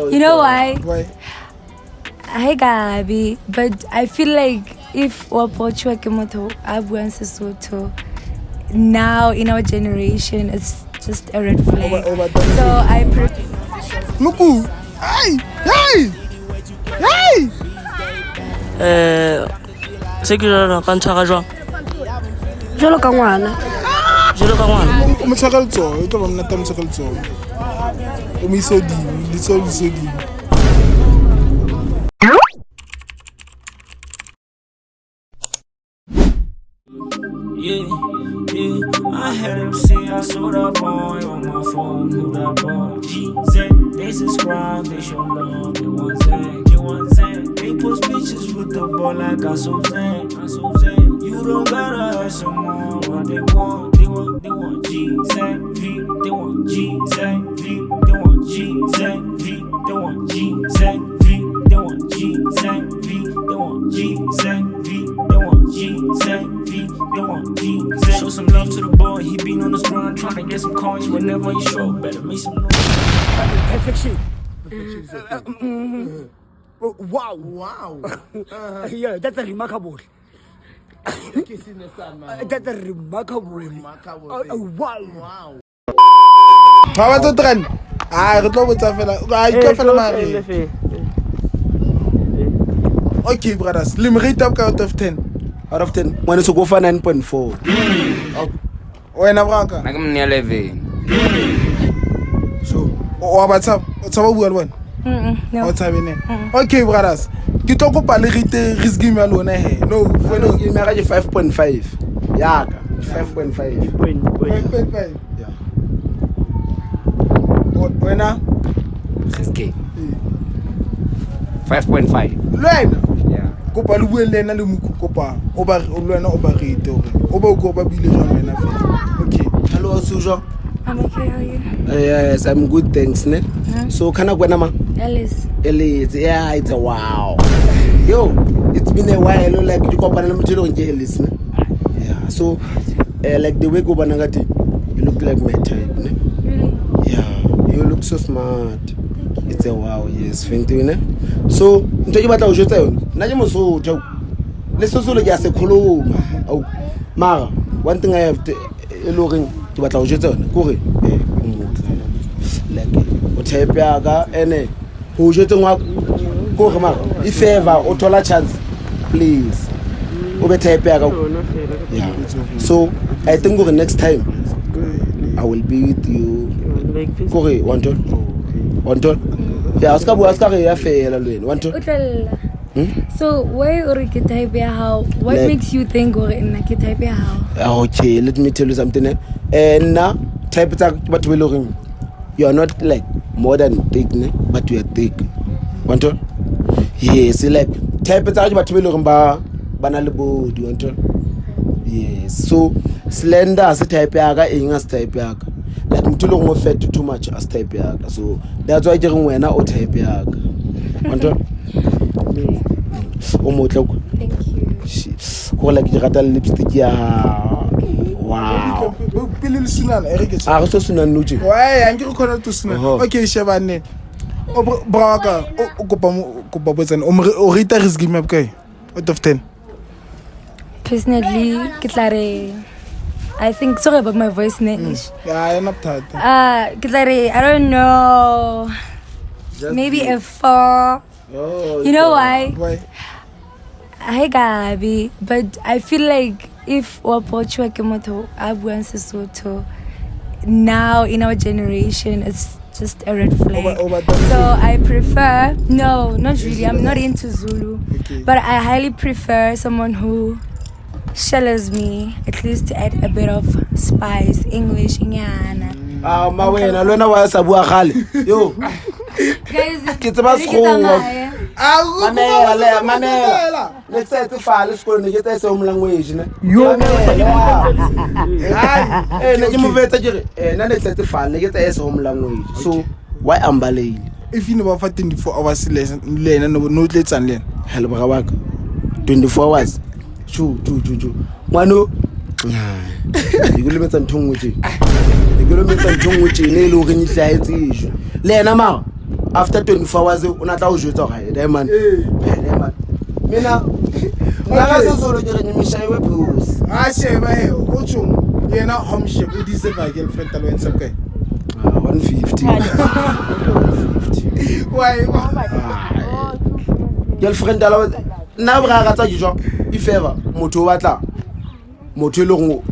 You know why? Why? Hi Gabi, but I feel like if wapochwa kemoto abuan Sesotho, now in our generation it's just a red flag. So I Look who! Hey! Hey! Hey! Se ke jana ka ntshaka jwang Jalo ka ngwana. O mo tshaka letsoho, o tlo ba mna mo tshaka letsoho. O mo iso di Yeah, I had him say I saw that boy on my phone, who that boy? G-Z, they subscribe, they show love, get one Zan. They post pictures with the boy like I so Zan. You don't gotta have some more, what they want G-Z, V, they want G-Z, V, they want G-Z, V, they want G-Z, V, they want G-Z, V, they want G-Z, V, they want G-Z, V, they want G-Z. Show some love to the boy, he been on his grind, trying to get some coins whenever he show, better make some noise. Perfection. Wow. Yeah, that's a remarkable. That's a remarkable. Wow. How about the trend? Ah, re tlo botsa fela. Ga itlo fela mare. Okay, brothers. Lim rate up out of 10. Out of 10, when it's go for 9.4. Wena braka. Nna ke mne 11. So, o ba tsa bua le bona. no. O tsabene. Okay, brothers. Ke tlo kopa le rate risk game ya lona he. No, When it's give me 5.5. Yeah, 5.5. 5.5. Yeah. Wena? Riske. 5.5. Lwena. Yeah. Kopa le bue le ena le muku kopa o ba lwena o ba rate hore o ba go ba bile jwang wena fela. Okay. Hello, Sujo. I'm okay, how are you? Yes, I'm good, thanks. Ne? So, can I go na Alice. Elise, yeah, it's a wow. Yo, it's been a while, like you compare them to Elise. Yeah, so, like the way go banagati, you look like my type. Ne? Really? Yeah, you look so smart. It's a wow, yes, thank you. Ne? So, nto ke batla o jwetsa yona. Nna ke Mosotho. Le Sesotho ke a se khuluma. Au. Mara, one thing I have to looking ke batla o jwetsa yona. Kore like o type ya ka ene ho jwetsa ngwa kore mara if ever o thola chance please o be type ya ka. Yeah. So, I think next time I will be with you. Kore one ton. Yeah, aska re ya fela lwena. One ton. So why or ke type ya how? What Like, makes you think or nna ke type ya how? Okay, let me tell you something. And now type tsa but we looking. You are not like more than thick, ne? But you are thick. Want to? Yes, like type tsa but we looking ba na le body, want to? Yes. So slender as type ya ka eng as type ya ka. Like mtilo go fat too much as type ya ka. So that's why ke re wena o type ya ka. Want to? O motle ko. Thank you. Go like ke rata lipstick ya. Wow. Pele le sunana Eric. Ah, so sunana no je. Why ang ke re khona to sunana. Okay, shebane. O braka o kopa botsana o rate risk game up kae? Out of 10. Personally, I think sorry about my voice English. Yeah, I'm not tired. I don't know. Maybe a 4. Oh, You know why? Why? Hi Gabi, but I feel like if wapochwa kemoto abuan Sesotho, now in our generation it's just a red flag. So I prefer no, not really. I'm not into Zulu, but I highly prefer someone who shells me, at least to add a bit of spice, English, nyana. Ah, ma wena lona wa sa bua gale. Yo. Guys, Ke tseba sekgowa. Manela. Let's say to file school ne ke tsa se language ne. Yo. Ne ke mo vetsa ke na ne tsa file ne ke tsa se language. So why ambalele? If you never for 24 hours lena no tletsang lena. Hello bra wa ka. 24 hours. Chu. Ngwano. Ke go lemetsa nthongwe tse. Ne le o re nyihlaetse isho. Le ena ma after 24 hours o na tla o jwetsa gore diamond mina naka sesolo ke re nyemishawe pose a sheba he o tshong yena homeship o deserve girlfriend talo entse kae 150 why girlfriend talo na bra ga tsa dijwa ifeva motho o batla motho le go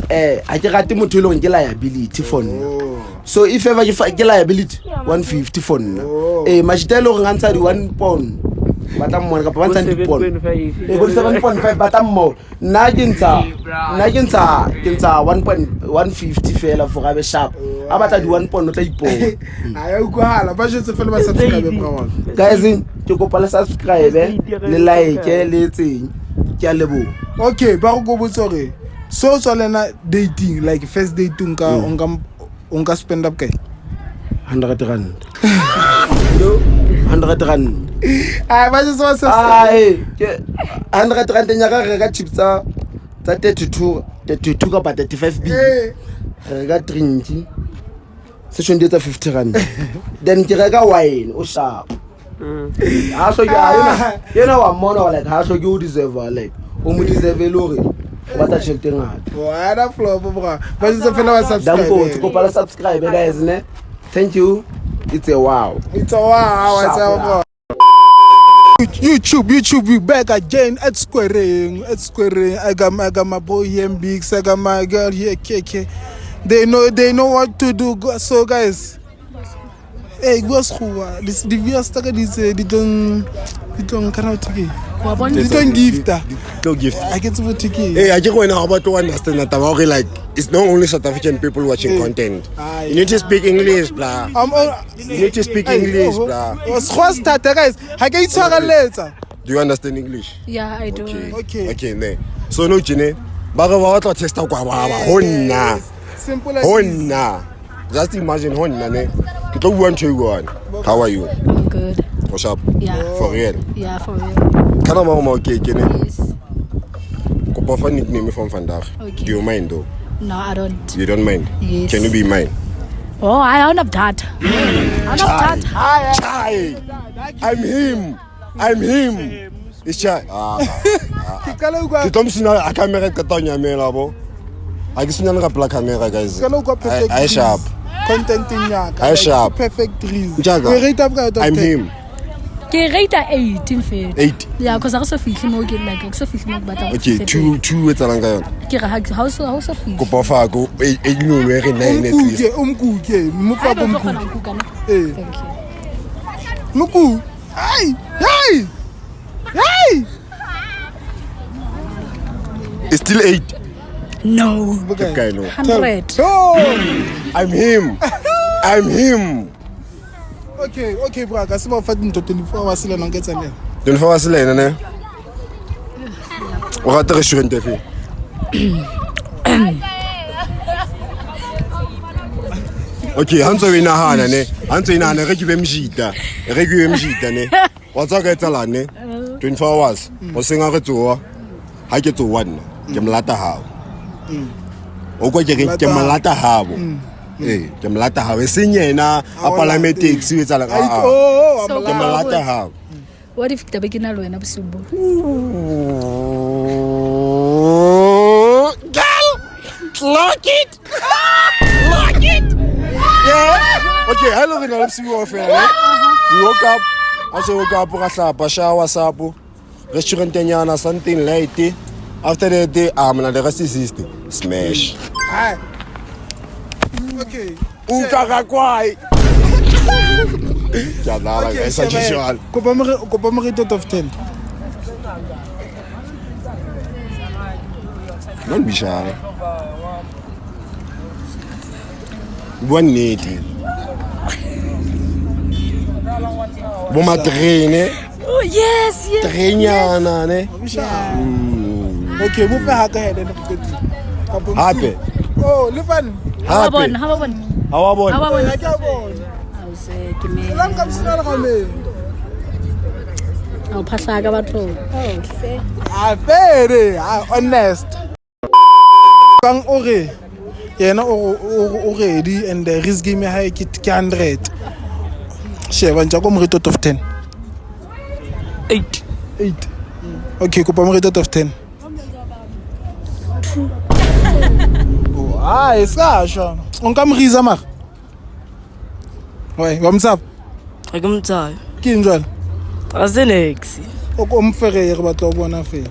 a ke rate motho le go ke liability for nna so if ever ke liability 150 for nna mashitelo go ngantsa di 1 pound batla mmona ka 1 pound go 7.5 batla mmo nna ke ntsa 1.150 fela for ga be sharp a batla di 1 pound o tla ipona ayo kwala ba jetse fela ba subscribe bra guys ke kopa le subscribe le like le tseng ke a lebo okay ba go botsa gore so lena dating like first dating ka unga spend up kai 100 rand no 100 rand ba just was ke 100 rand nya ga reka chips tsa 32 ka ba 35 b reka drink se shonde tsa 50 rand then ke reka wine o sharp ha so you know wa mona like ha so you deserve like o mo deserve lori what a shelter ngata wala flow bra ba just fela wa subscribe danko ko pala subscribe guys ne thank you it's a wow it's a YouTube we back again at squaring I got my boy here big I got my girl here KK they know what to do so guys hey what's who this the viewers take this they don't cannot take they don't gift I get to take hey I just want to understand that like it's not only South African people watching content you need to speak English blah you need to speak English blah guys I can talk later do you understand English Yeah, I do. okay ne so no jine ba ga ba tla testa kwa ba honna simple as honna just imagine honna ne ke tlo bua ntho e one how are you I'm good. what's up Yeah. for real Yeah, for real. kana ma okay ne Yes. ko pa fa nickname from Vandag Okay. do you mind though No, I don't. you don't mind Yes. can you be mine Oh, I don't have that. I don't have that. Chai. I'm him. It's Chai. Ke tomsina a camera ka tonya mela bo. A ke sina le ka black camera guys. I sharp. content in yaka I sharp. perfect reason Njaga. we rate up ka I'm him. Ke rate 8 in fact. 8. Yeah, because I also feel mo ke like so feel mo batla. Okay, 2 etsa lang ka yona. Ke ra house feel. Ko pa fa go e no le re 9 at least. umkuke mufa Thank umkuke you. muku hey It's still 8. No. Okay, no. 100. I'm him. okay bra ka se ba fa dinto 24 hours le nang ke tsane Don't fa waselena ne. O rata restaurant efe? Okay, hanso ina hana ne. Hanso ina hana re ke be mjita ne. Wa tsa ka etsala ne. 24 hours. O senga re tsoa. Ha ke tsoa nna. Ke mlata hao. O kwa ke mlata hao. Ke mlata hao. Senyena a palame taxi o etsala. Ke mlata hao. What if the beginner lo ena bosibo? Girl, lock it. Yeah. Okay, hello, we know we woke up. I said woke up, we shower, sapo, restaurant nyana, something late. After that day, na the rest is smash. okay Uka kwai. Ja, na, guys, as usual. ko pa mo rate out of 10 Don't be shy. 180. Bon ma traîne. Oh yes. Traînyana ne. okay mo pa ha ka hele na go Happy. le fan How about How about? ya ke bona I'll say ke me. lang ka msina le ga me I'll pass ka batho. very honest bang ore yena o ready and the risk game ha ke 100 Sheba nja ko mo rate out of 10. 8. 8. Okay, kopa mo rate out of 10. Oh, hayi sikasho. Unkamriza mara. Why, wamtsap? Ga ke motsayo. Ke njalo. Ga se nex. O ko mferere batla o bona fela.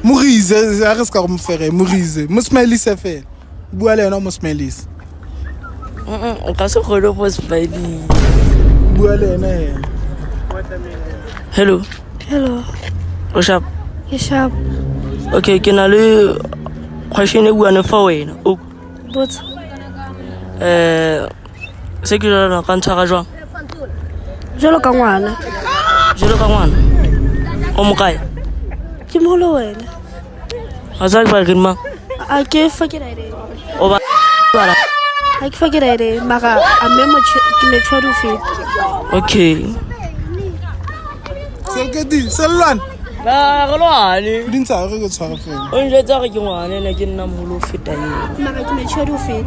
Morize, a re ska go mferere, Morize. Mo smilise fela. Bua le yena mo smilise. O ka se kgone go smiley. Bua le yena. Hello. Hello. O sharp. Ke sharp. Okay, ke na le question e buane fa wena. O But se ke rona ka ntshwara jwang? jalo ka ngwana. Jelo ka ngwana. O mo kae? Ke moholo wena. A sa ba ke mang? A ke fa ke dire. O ba bala. A ke fa ke dire mara a memo ke me tshwara fit. Okay. Selkedi, selwan. Ba go lwane. Dintsa re go tshwara fela. O njetse ga ke ngwana ne ke nna moholo feta yena. Mara ke me tshwara fit.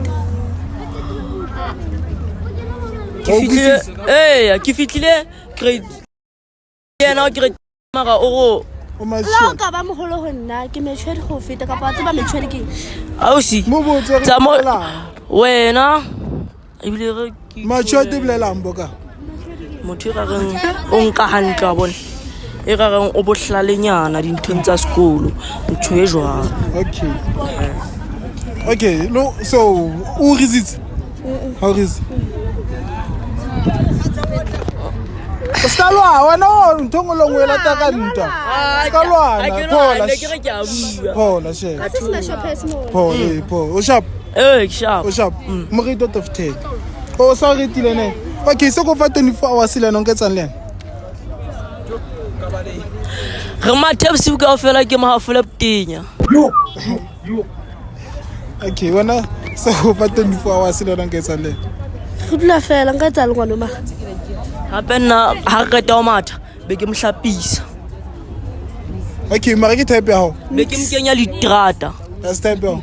Ke fitlile grade yena o grade mara o go O ma La ka ba moholo ho nna ke me tshwara go feta ka pa tseba me tshwara ke. ausi mo botse re tsa mo bolela. wena ebile re ke Macho te bolelang boka. motho e rareng o nka hantle wa bone e rareng o bohlalenyana dinthong tsa sekolo ntho e jwang. Okay. Okay, no, so who is it? How is it? Skalwa, wena ntongo longwela ta ka nta. Skalwa, phola. ke re ke a bua. Phola she. Phola, phola. O sharp, Ke sharp. o sharp. Mo rate out of 10. O sa retile ne. Okay, so go fa 24 hours le no nketsang le. Re mathebsi ka ofela ke mahafula ptenya. Okay, wena so go fa 24 hours le no nketsang le. Re dula fela nka tsa le ngwana ma. Hape nna ha re qeta o matha be ke mhlapisa. Okay, mara ke type ya ho. Be ke mkenya literata. That's type ya ho.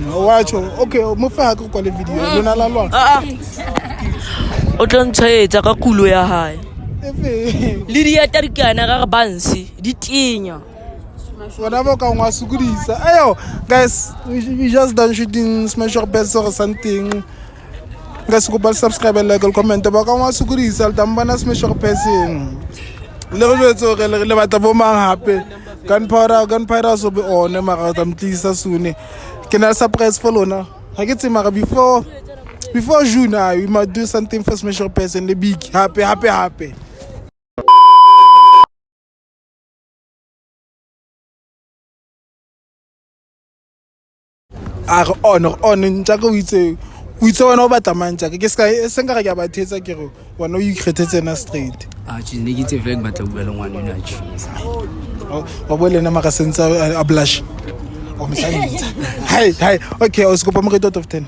Watch. Okay, mo fa ka kwa le video. Lona la lwa. O tla ntshwaetsa ka kulo ya hae. Efe. Le dieta di kana ga re banse di tenya. Wena ba ka ngwa sukudisa. Ayo, guys, we just done shooting Smash Your Best or something. Guys, go subscribe, like, comment ba ka ngwa sukudisa le tambana Smash Your Best. Le go jwetso re le batla bo mang hape. Gunpowder so be on mara tamtlisa soon. Ke na surprise for lona. Ha ke tse mara before June we might do something for Smash Your Best and the big happy. On ntja go itse wena o batla mantja ke ska se nka ga ba thetsa ke go wena o ikgethetse na straight ne ke tse fela ke batla bua le ngwana yona a choose. wa bo lena maka sentsa a blush o msanitsa hi okay o skopa mo rate out of 10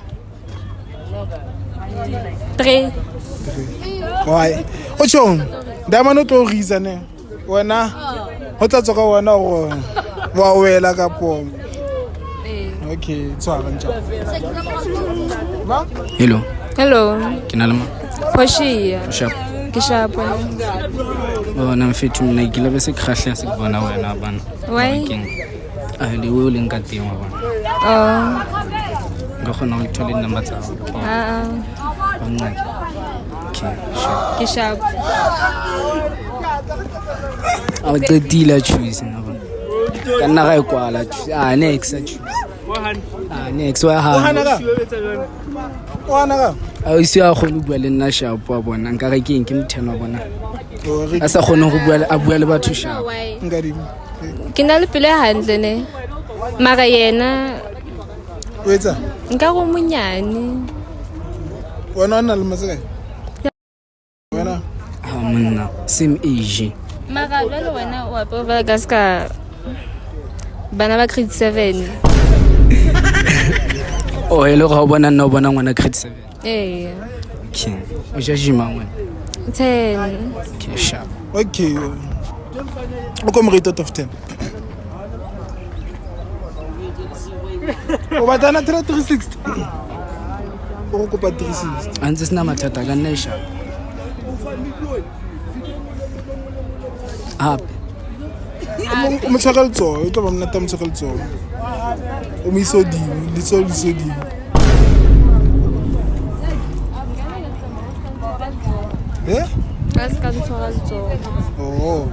3. why o chong dama no to reason wena ho tla tsoka wena go wa wela ka po okay tswara ntja Hello. Hello. Ke na le ma. Phoshiya. Sharp. Ke sharp. Bona mfethu mina ke lebe se khahla se bona wena bana. Why? A le o leng ka teng wa bona. Ga khona go thola number tsa go. Bonna. Okay, sharp. Ke sharp. A qetile choose na bona. Ka nna ga e kwala. Next choose. Next wa ha. Wana ka A isi a khone bua le nna sharp wa bona nka ga ke eng ke mtheno bona. A sa khone go bua le batho sharp. ngadi Ke na le pele hantle ne. Mara yena wetsa nka go monyane. wena na le masaka wena Monna same age. Mara jwale wena wa pova ka ska bana ba grade 7. Oh hello ga bona nna o bona ngwana grade 7. Okay. O ja jima ngwana. 10. Okay, sharp. okay o ko mo rate out of 10 o batana 360 go kopa 360 a ntse sena mathata ka nna e shapa hape mo tshwara letsoho e tlo ba mnata mo tshwara letsoho o mo iso dimo letsoho le iso dimo oh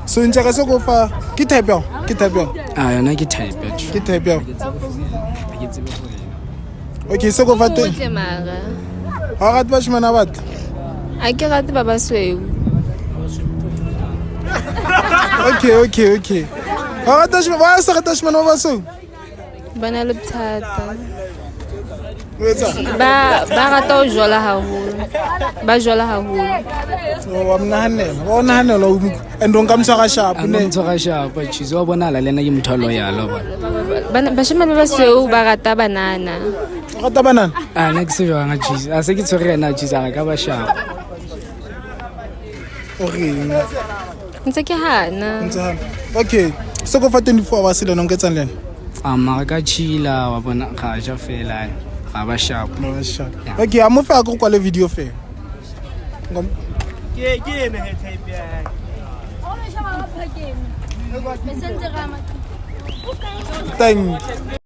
so ntse ka se go fa ke type ya yona ke type ya ke type ya okay se go fa teng ha ga tba shimana bat a ke rate ba basweu okay ha ga tshima ba sa ga tshimana ba so bana le bothata wetsa ba rata ho jola haholo ba jola haholo wa mnahanela o and on ka mtshwara sharp ne mtshwara sharp chizo wa bonala le nna ke motho lo ya lo ba shimane ba sweu ba rata banana ne ke se jwanga chizo a se ke tshwere na chizo ga ka ba sharp ntse ke hana okay so go fa 24 hours le nong ke tsang lena ama ka chila wa bona ga ja fela ga ba sharp okay a mo fa go kwale video fe thank you